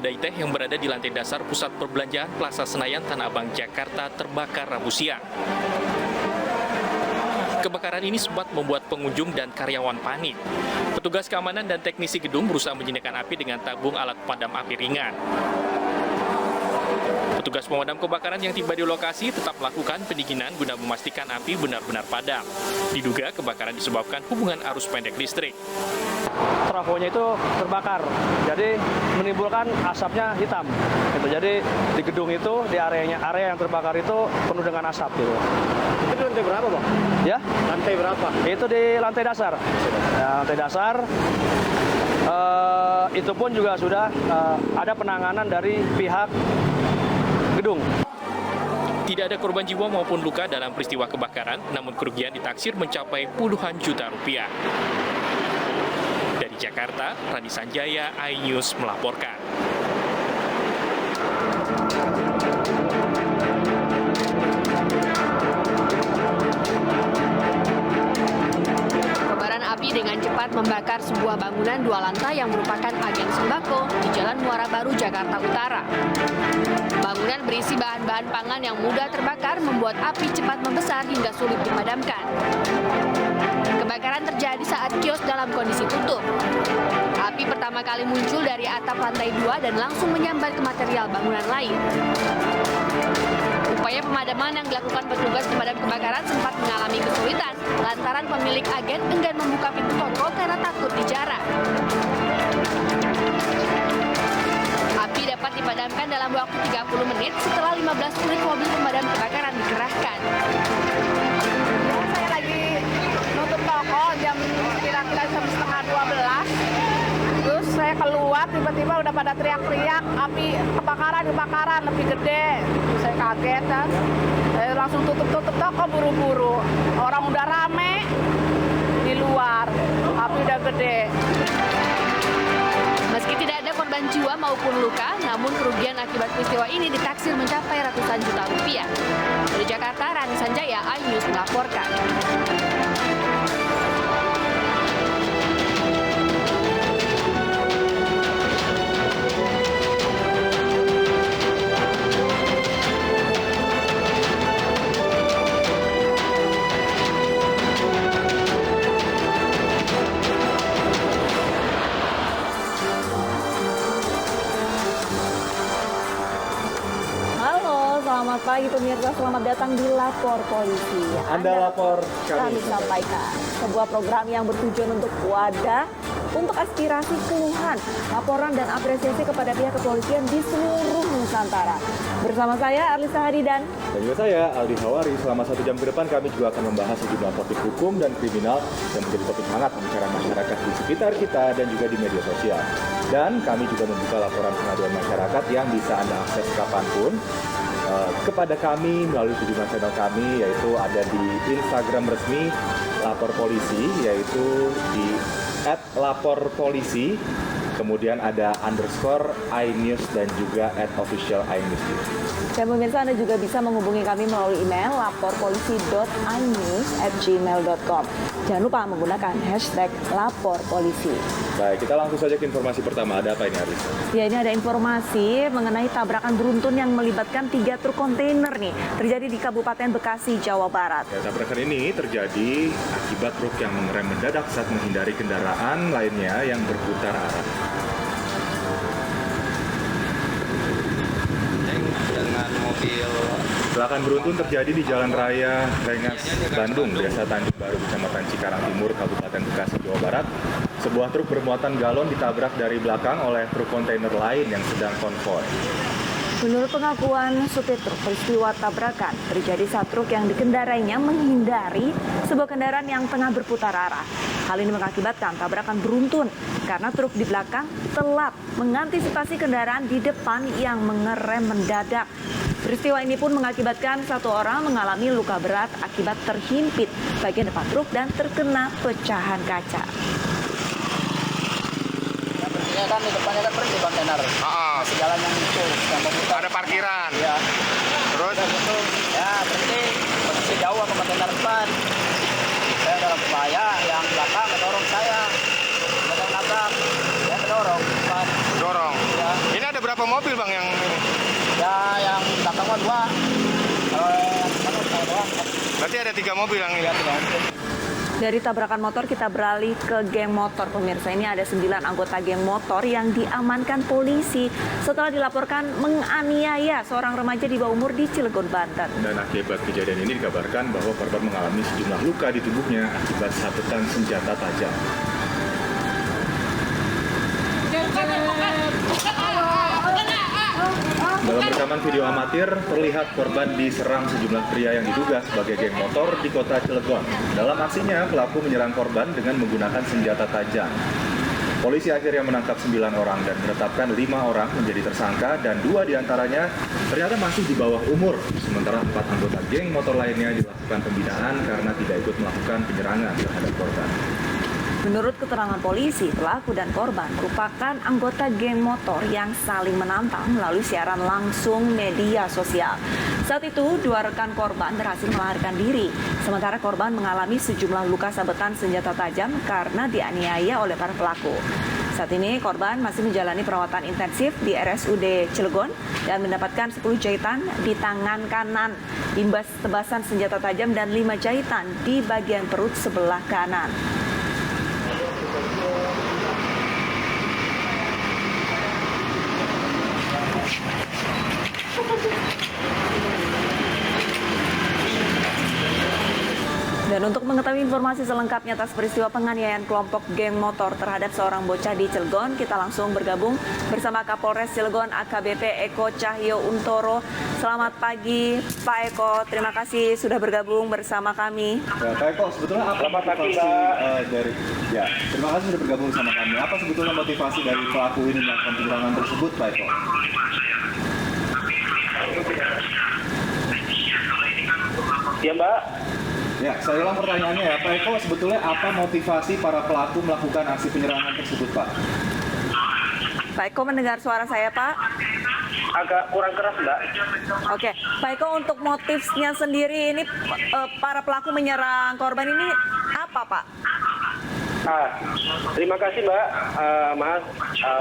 kedai teh yang berada di lantai dasar pusat perbelanjaan Plaza Senayan, Tanah Abang, Jakarta terbakar Rabu siang. Kebakaran ini sempat membuat pengunjung dan karyawan panik. Petugas keamanan dan teknisi gedung berusaha menjinakkan api dengan tabung alat pemadam api ringan. Petugas pemadam kebakaran yang tiba di lokasi tetap melakukan pendinginan guna memastikan api benar-benar padam. Diduga kebakaran disebabkan hubungan arus pendek listrik. Trafonya itu terbakar, jadi menimbulkan asapnya hitam. Gitu. Jadi di gedung itu, di area yang terbakar itu penuh dengan asap. Gitu. Itu di lantai berapa, Bang? Ya? Lantai berapa? Itu di lantai dasar. Ya, lantai dasar. Itu pun juga sudah ada penanganan dari pihak gedung. Tidak ada korban jiwa maupun luka dalam peristiwa kebakaran, namun kerugian ditaksir mencapai puluhan juta rupiah. Dari Jakarta, Rani Sanjaya, iNews melaporkan. Kobaran api dengan cepat membakar sebuah bangunan 2 lantai yang merupakan agen sembako di Jalan Muara Baru, Jakarta Utara. Bangunan berisi bahan-bahan pangan yang mudah terbakar membuat api cepat membesar hingga sulit dipadamkan. Kebakaran terjadi saat kios dalam kondisi tutup. Api pertama kali muncul dari atap lantai 2 dan langsung menyambar ke material bangunan lain. Upaya pemadaman yang dilakukan petugas pemadam kebakaran sempat mengalami kesulitan lantaran pemilik agen enggan membuka pintu kontrol karena takut dijarah. Api dapat dipadamkan dalam waktu 30 menit setelah 15 unit mobil pemadam kebakaran dikerahkan. Saya lagi nutup toko jam kira-kira jam setengah 12. Terus saya keluar, tiba-tiba udah pada teriak-teriak, api kebakaran lebih gede. Saya kaget kan, saya langsung tutup toko buru-buru. Orang udah rame di luar, api udah gede. Meski tidak ada korban jiwa maupun luka, namun kerugian akibat peristiwa ini ditaksir mencapai ratusan juta rupiah. Dari Jakarta, Rani Sanjaya, iNews melaporkan. Selamat pagi pemirsa, selamat datang di Lapor Polisi. Anda lapor, kami sampaikan sebuah program yang bertujuan untuk wadah untuk aspirasi, keluhan, laporan dan apresiasi kepada pihak kepolisian di seluruh Nusantara. Bersama saya Arlisa Hadi dan juga saya Aldi Hawari. Selama 1 jam ke depan kami juga akan membahas sejumlah topik hukum dan kriminal yang menjadi topik hangat pembicaraan masyarakat di sekitar kita dan juga di media sosial. Dan kami juga membuka laporan pengaduan masyarakat yang bisa Anda akses kapanpun kepada kami melalui sejumlah channel kami, yaitu ada di Instagram resmi Lapor Polisi, yaitu di @laporpolisi, kemudian ada _iNews dan juga @official iNews. Dan pemirsa, Anda juga bisa menghubungi kami melalui email laporpolisi.inews@gmail.com. Jangan lupa menggunakan hashtag #laporpolisi. Baik, kita langsung saja ke informasi pertama. Ada apa ini, Aris? Ya, ini ada informasi mengenai tabrakan beruntun yang melibatkan 3 truk kontainer nih, terjadi di Kabupaten Bekasi, Jawa Barat. Ya, tabrakan ini terjadi akibat truk yang mengerem mendadak saat menghindari kendaraan lainnya yang berputar arah. Dengan mobil. Kecelakaan beruntun terjadi di Jalan Raya Rengas, Bandung, Desa Tanjung Baru, Kecamatan Cikarang Timur, Kabupaten Bekasi, Jawa Barat. Sebuah truk bermuatan galon ditabrak dari belakang oleh truk kontainer lain yang sedang konvoy. Menurut pengakuan supir truk, peristiwa tabrakan terjadi saat truk yang dikendarainya menghindari sebuah kendaraan yang tengah berputar arah. Hal ini mengakibatkan tabrakan beruntun karena truk di belakang telat mengantisipasi kendaraan di depan yang mengerem mendadak. Peristiwa ini pun mengakibatkan 1 orang mengalami luka berat akibat terhimpit bagian depan truk dan terkena pecahan kaca. Ya kan di depannya kan berhenti kontainer. Masih jalan yang itu, yang memutar. Ada parkiran. Ya. Terus? Itu, ya berhenti. Posisi jauh sama kontainer depan. Saya dalam bahaya, yang belakang mendorong saya. Saya nabrak, saya mendorong depan. Dorong. Ya. Ini ada berapa berapa mobil Bang yang ini? Ya yang belakang mah 2. Kalau yang depan saya doang. Berarti ada 3 mobil yang ini. Dari tabrakan motor kita beralih ke geng motor. Pemirsa, ini ada 9 anggota geng motor yang diamankan polisi setelah dilaporkan menganiaya seorang remaja di bawah umur di Cilegon, Banten. Dan akibat kejadian ini dikabarkan bahwa korban mengalami sejumlah luka di tubuhnya akibat sabetan senjata tajam. Dalam rekaman video amatir, terlihat korban diserang sejumlah pria yang diduga sebagai geng motor di kota Cilegon. Dalam aksinya, pelaku menyerang korban dengan menggunakan senjata tajam. Polisi akhirnya menangkap 9 orang dan menetapkan 5 orang menjadi tersangka dan 2 diantaranya ternyata masih di bawah umur. Sementara 4 anggota geng motor lainnya dilakukan pembinaan karena tidak ikut melakukan penyerangan terhadap korban. Menurut keterangan polisi, pelaku dan korban merupakan anggota geng motor yang saling menantang melalui siaran langsung media sosial. Saat itu, 2 rekan korban berhasil melarikan diri, sementara korban mengalami sejumlah luka sabetan senjata tajam karena dianiaya oleh para pelaku. Saat ini, korban masih menjalani perawatan intensif di RSUD Cilegon dan mendapatkan 10 jahitan di tangan kanan, imbas tebasan senjata tajam dan 5 jahitan di bagian perut sebelah kanan. Dan untuk mengetahui informasi selengkapnya atas peristiwa penganiayaan kelompok geng motor terhadap seorang bocah di Cilegon, kita langsung bergabung bersama Kapolres Cilegon AKBP Eko Cahyo Untoro. Selamat pagi Pak Eko, terima kasih sudah bergabung bersama kami. Ya, Pak Eko, sebetulnya apa motivasi dari terima kasih sudah bergabung sama kami. Apa sebetulnya motivasi dari pelaku ini melakukan penyerangan tersebut, Pak Eko? Ya, Mbak. Ya, saya ulang pertanyaannya ya, Pak Eko, sebetulnya apa motivasi para pelaku melakukan aksi penyerangan tersebut, Pak? Pak Eko mendengar suara saya, Pak? Agak kurang keras, Mbak. Oke, Pak Eko, untuk motifnya sendiri ini para pelaku menyerang korban ini apa, Pak? Terima kasih, Mbak. Mas,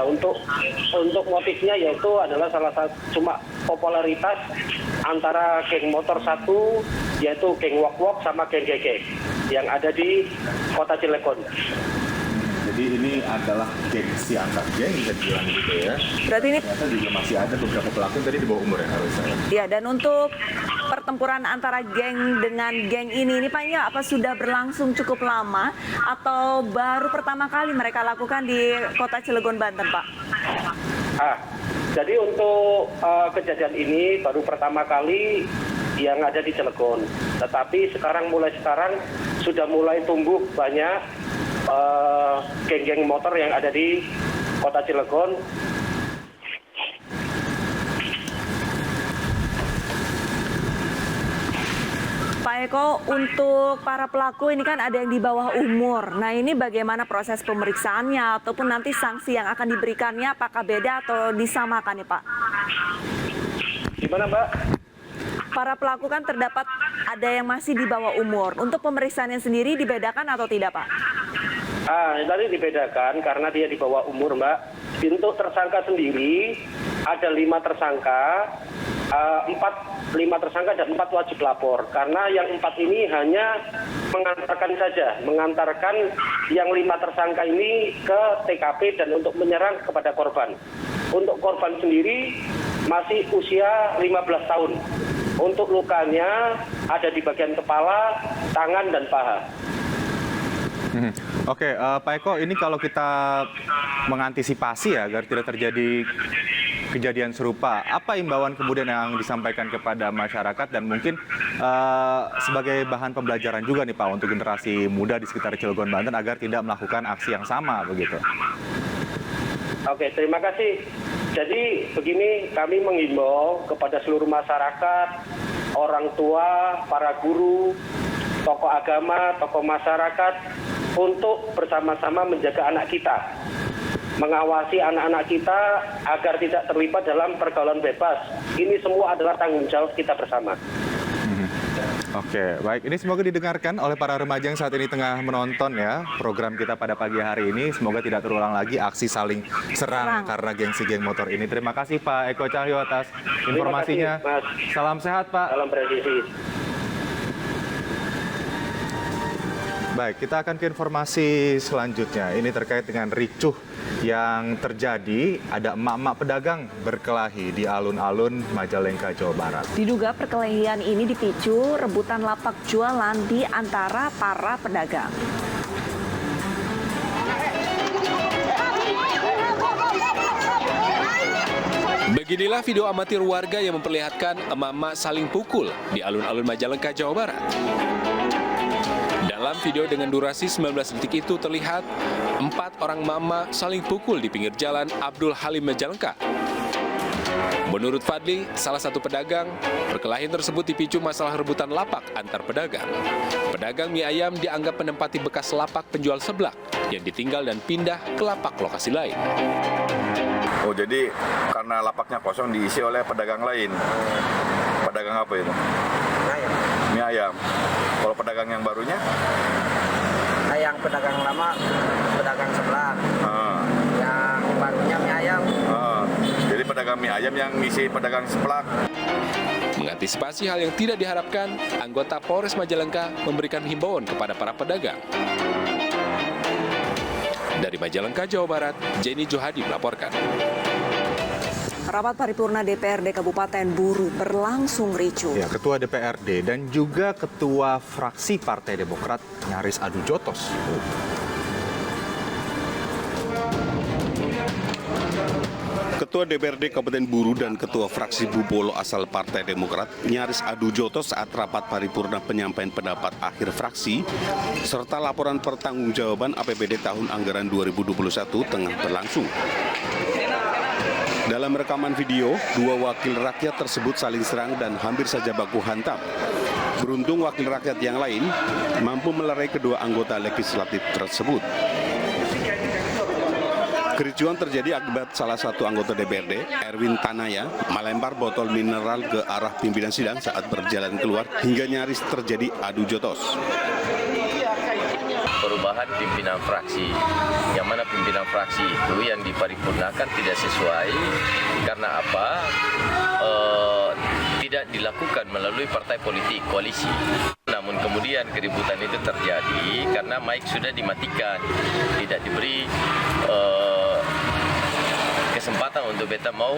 untuk motifnya yaitu adalah salah satu cuma popularitas antara geng motor satu, yaitu geng wok-wok sama geng gege yang ada di kota Cilegon. Jadi ini adalah gengsi antar geng, bisa dibilang gitu ya. Berarti ini ternyata juga masih ada beberapa pelaku yang tadi di bawah umur ya harusnya. Ya, dan untuk pertempuran antara geng dengan geng ini Pak, ini apa sudah berlangsung cukup lama atau baru pertama kali mereka lakukan di kota Cilegon, Banten, Pak? Jadi untuk kejadian ini baru pertama kali yang ada di Cilegon. Tetapi mulai sekarang sudah mulai tumbuh banyak geng-geng motor yang ada di kota Cilegon. Pak Eko, untuk para pelaku ini kan ada yang di bawah umur. Nah, ini bagaimana proses pemeriksaannya ataupun nanti sanksi yang akan diberikannya, apakah beda atau disamakan nih, Pak? Gimana, Mbak? Para pelaku kan terdapat ada yang masih di bawah umur. Untuk pemeriksaannya sendiri dibedakan atau tidak, Pak? Tadi dibedakan karena dia di bawah umur, Mbak. Untuk tersangka sendiri ada 5 tersangka, 5 tersangka dan 4 wajib lapor. Karena yang 4 ini hanya mengantarkan yang 5 tersangka ini ke TKP dan untuk menyerang kepada korban. Untuk korban sendiri masih usia 15 tahun. Untuk lukanya ada di bagian kepala, tangan, dan paha. Oke, Pak Eko, ini kalau kita mengantisipasi ya agar tidak terjadi kejadian serupa, apa imbauan kemudian yang disampaikan kepada masyarakat dan mungkin sebagai bahan pembelajaran juga nih Pak untuk generasi muda di sekitar Cilegon, Banten agar tidak melakukan aksi yang sama begitu? Oke, terima kasih. Jadi begini, kami menghimbau kepada seluruh masyarakat, orang tua, para guru, tokoh agama, tokoh masyarakat untuk bersama-sama menjaga anak kita, mengawasi anak-anak kita agar tidak terlibat dalam pergaulan bebas. Ini semua adalah tanggung jawab kita bersama. Oke, baik. Ini semoga didengarkan oleh para remaja yang saat ini tengah menonton ya program kita pada pagi hari ini. Semoga tidak terulang lagi aksi saling serang karena gengsi geng motor ini. Terima kasih Pak Eko Cahyo atas informasinya. Terima kasih, Mas. Salam sehat Pak. Salam presisi. Baik, kita akan ke informasi selanjutnya. Ini terkait dengan ricuh yang terjadi. Ada emak-emak pedagang berkelahi di alun-alun Majalengka, Jawa Barat. Diduga perkelahian ini dipicu rebutan lapak jualan di antara para pedagang. Beginilah video amatir warga yang memperlihatkan emak-emak saling pukul di alun-alun Majalengka, Jawa Barat. Dalam video dengan durasi 19 detik itu terlihat 4 orang mama saling pukul di pinggir jalan Abdul Halim Majalengka. Menurut Fadli, salah satu pedagang, perkelahian tersebut dipicu masalah rebutan lapak antar pedagang. Pedagang mie ayam dianggap menempati bekas lapak penjual seblak yang ditinggal dan pindah ke lapak lokasi lain. Oh, jadi karena lapaknya kosong diisi oleh pedagang lain. Pedagang apa itu? Mie ayam. Kalau pedagang yang barunya? Yang pedagang lama, pedagang sebelah. Yang barunya mie ayam. Jadi pedagang mie ayam yang ngisi pedagang seblak. Mengantisipasi hal yang tidak diharapkan, anggota Polres Majalengka memberikan himbauan kepada para pedagang. Dari Majalengka, Jawa Barat, Jenny Johadi melaporkan. Rapat paripurna DPRD Kabupaten Buru berlangsung ricuh. Ya, Ketua DPRD dan juga Ketua Fraksi Partai Demokrat nyaris adu jotos. Ketua DPRD Kabupaten Buru dan Ketua Fraksi Bubolo asal Partai Demokrat nyaris adu jotos saat rapat paripurna penyampaian pendapat akhir fraksi serta laporan pertanggungjawaban APBD tahun anggaran 2021 tengah berlangsung. Dalam rekaman video, 2 wakil rakyat tersebut saling serang dan hampir saja baku hantam. Beruntung wakil rakyat yang lain mampu melerai kedua anggota legislatif tersebut. Kericuan terjadi akibat salah satu anggota DPRD, Erwin Tanaya, melempar botol mineral ke arah pimpinan sidang saat berjalan keluar hingga nyaris terjadi adu jotos. Perubahan pimpinan fraksi, yang mana pimpinan fraksi itu yang diparipurnakan tidak sesuai karena apa? Tidak dilakukan melalui partai politik koalisi. Namun kemudian keributan itu terjadi karena mic sudah dimatikan, tidak diberi kesempatan untuk beta mau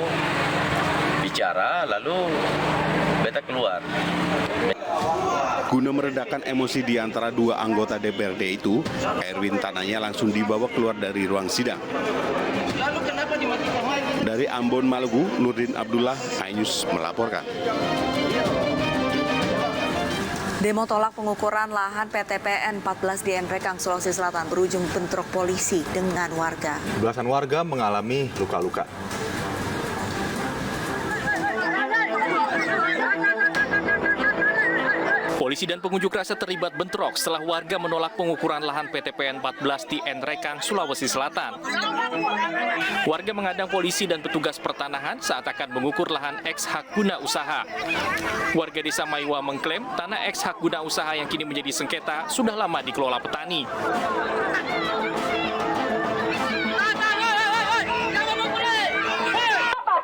bicara, lalu beta keluar. Guna meredakan emosi di antara 2 anggota DPRD itu, Erwin Tanaya langsung dibawa keluar dari ruang sidang. Dari Ambon, Maluku, Nurdin Abdullah, iNews melaporkan. Demo tolak pengukuran lahan PT PN 14 di Nrekang, Sulawesi Selatan berujung bentrok polisi dengan warga. Belasan warga mengalami luka-luka. Polisi dan pengunjuk rasa terlibat bentrok setelah warga menolak pengukuran lahan PT PN 14 di Nrekang, Sulawesi Selatan. Warga menghadang polisi dan petugas pertanahan saat akan mengukur lahan eks hak guna usaha. Warga desa Maiwa mengklaim tanah eks hak guna usaha yang kini menjadi sengketa sudah lama dikelola petani.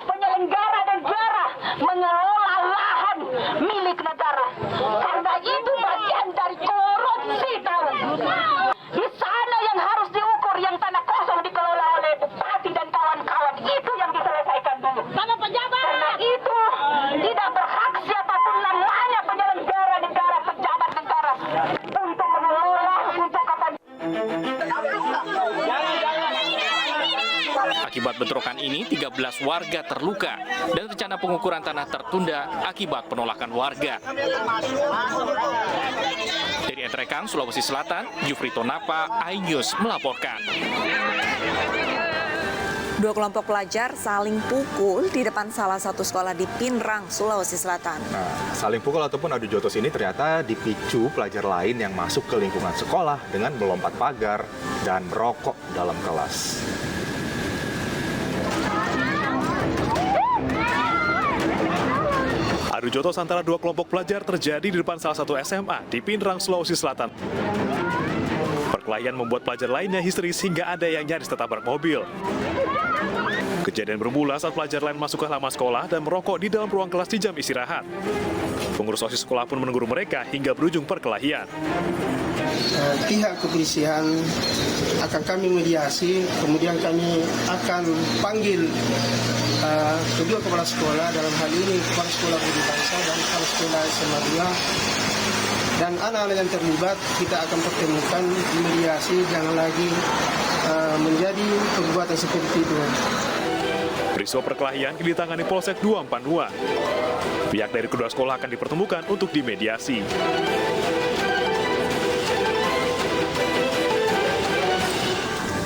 Penyelenggara negara mengelola lahan milik negara. Karena itu bagian dari korupsi, tahu. Di sana yang harus diukur, yang tanah kosong dikelola oleh bupati dan kawan-kawan, itu yang diselesaikan dulu. Sama pejabat. Karena itu tidak berhak siapapun namanya penyelenggara negara, pejabat negara untuk mengelola untuk apa. Akibat bentrokan ini, 13 warga terluka dan rencana pengukuran tanah tertunda akibat penolakan warga. Dari Nrekang, Sulawesi Selatan, Jufrito Napa, iNews melaporkan. 2 kelompok pelajar saling pukul di depan salah satu sekolah di Pinrang, Sulawesi Selatan. Nah, saling pukul ataupun adu jotos ini ternyata dipicu pelajar lain yang masuk ke lingkungan sekolah dengan melompat pagar dan merokok dalam kelas. adu jotos antara dua kelompok pelajar terjadi di depan salah satu SMA di Pindrang, Sulawesi Selatan. Perkelahian membuat pelajar lainnya histeris hingga ada yang nyaris tertabrak mobil. Kejadian bermula saat pelajar lain masuk ke halaman sekolah dan merokok di dalam ruang kelas di jam istirahat. Pengurus OSIS sekolah pun menegur mereka hingga berujung perkelahian. Pihak kepolisian akan kami mediasi, kemudian kami akan panggil kedua kepala sekolah, dalam hal ini kepala sekolah Budi Bangsa dan kepala sekolah SMA 2, dan anak-anak yang terlibat kita akan pertemukan di mediasi, jangan lagi menjadi perbuatan seperti itu. Peristiwa perkelahian ditangani Polsek 242. Pihak dari kedua sekolah akan dipertemukan untuk dimediasi.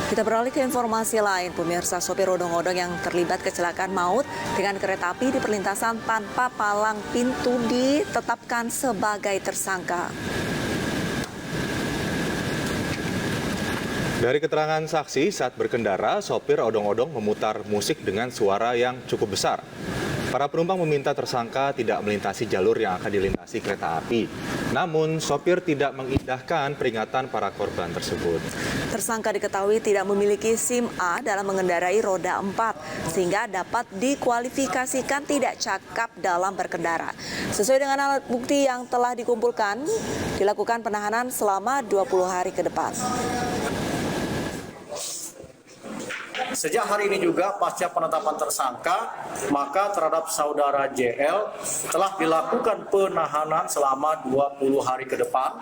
Kita beralih ke informasi lain, pemirsa. Sopir odong-odong yang terlibat kecelakaan maut dengan kereta api di perlintasan tanpa palang pintu ditetapkan sebagai tersangka. Dari keterangan saksi, saat berkendara, sopir odong-odong memutar musik dengan suara yang cukup besar. Para penumpang meminta tersangka tidak melintasi jalur yang akan dilintasi kereta api. Namun, sopir tidak mengindahkan peringatan para korban tersebut. Tersangka diketahui tidak memiliki SIM A dalam mengendarai roda 4, sehingga dapat dikualifikasikan tidak cakap dalam berkendara. Sesuai dengan alat bukti yang telah dikumpulkan, dilakukan penahanan selama 20 hari ke depan. Sejak hari ini juga pasca penetapan tersangka, maka terhadap saudara JL telah dilakukan penahanan selama 20 hari ke depan,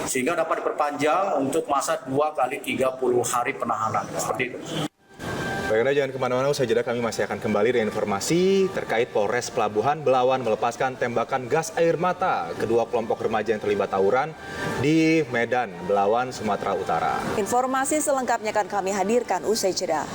sehingga dapat diperpanjang untuk masa 2 kali 30 hari penahanan. Seperti itu. Baik, Anda jangan kemana-mana, usai jeda kami masih akan kembali dengan informasi terkait Polres Pelabuhan Belawan melepaskan tembakan gas air mata kedua kelompok remaja yang terlibat tawuran di Medan, Belawan, Sumatera Utara. Informasi selengkapnya akan kami hadirkan usai jeda.